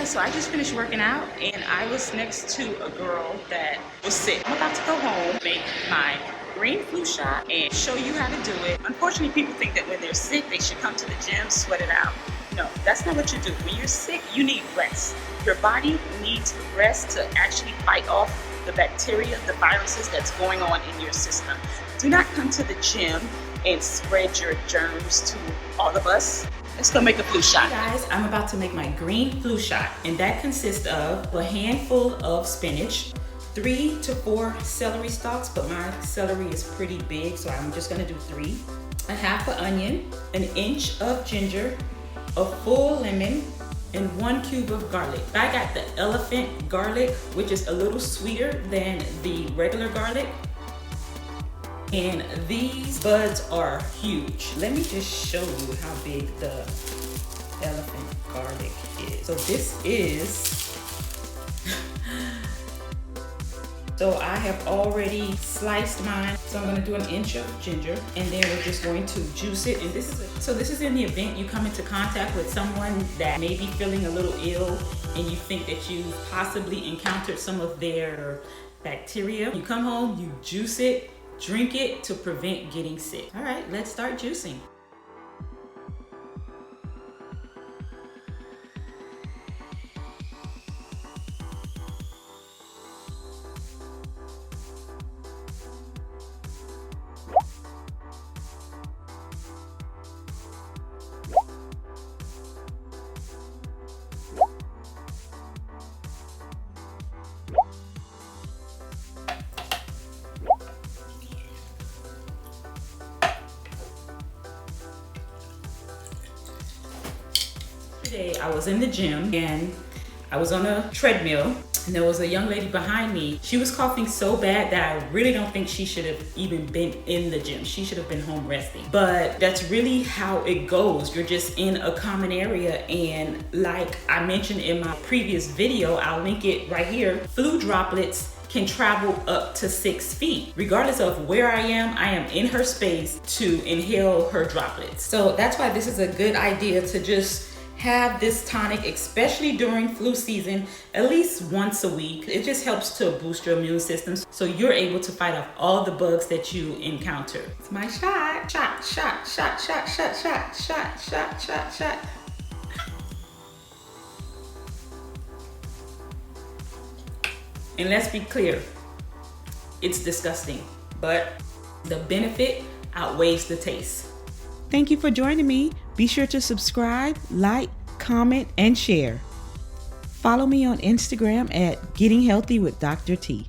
guys, so I just finished working out and I was next to a girl that was sick. I'm about to go home, make my green flu shot and show you how to do it. Unfortunately, people think that when they're sick, they should come to the gym, sweat it out. No, that's not what you do. When you're sick, you need rest. Your body needs rest to actually fight off the bacteria, the viruses that's going on in your system. Do not come to the gym and spread your germs to all of us. Let's go make a flu shot. Hey guys, I'm about to make my green flu shot, and that consists of a handful of spinach, 3 to 4 celery stalks, but my celery is pretty big, so I'm just gonna do 3. A half an onion, an inch of ginger, a full lemon, and 1 cube of garlic. I got the elephant garlic, which is a little sweeter than the regular garlic. And these buds are huge. Let me just show you how big the elephant garlic is. So this is, so I have already sliced mine. So I'm gonna do an inch of ginger, and then we're just going to juice it. And this is in the event you come into contact with someone that may be feeling a little ill and you think that you possibly encountered some of their bacteria. You come home, you juice it, drink it to prevent getting sick. All right, let's start juicing. Today I was in the gym and I was on a treadmill, and there was a young lady behind me. She was coughing so bad that I really don't think she should have even been in the gym. She should have been home resting. But that's really how it goes. You're just in a common area, and like I mentioned in my previous video, I'll link it right here, flu droplets can travel up to 6 feet. Regardless of where I am in her space to inhale her droplets. So that's why this is a good idea to just have this tonic, especially during flu season, at least once a week. It just helps to boost your immune system so you're able to fight off all the bugs that you encounter. It's my shot. Shot, shot, shot, shot, shot, shot, shot, shot, shot, shot. And let's be clear, it's disgusting, but the benefit outweighs the taste. Thank you for joining me. Be sure to subscribe, like, comment, and share. Follow me on Instagram at Getting Healthy with Dr. T.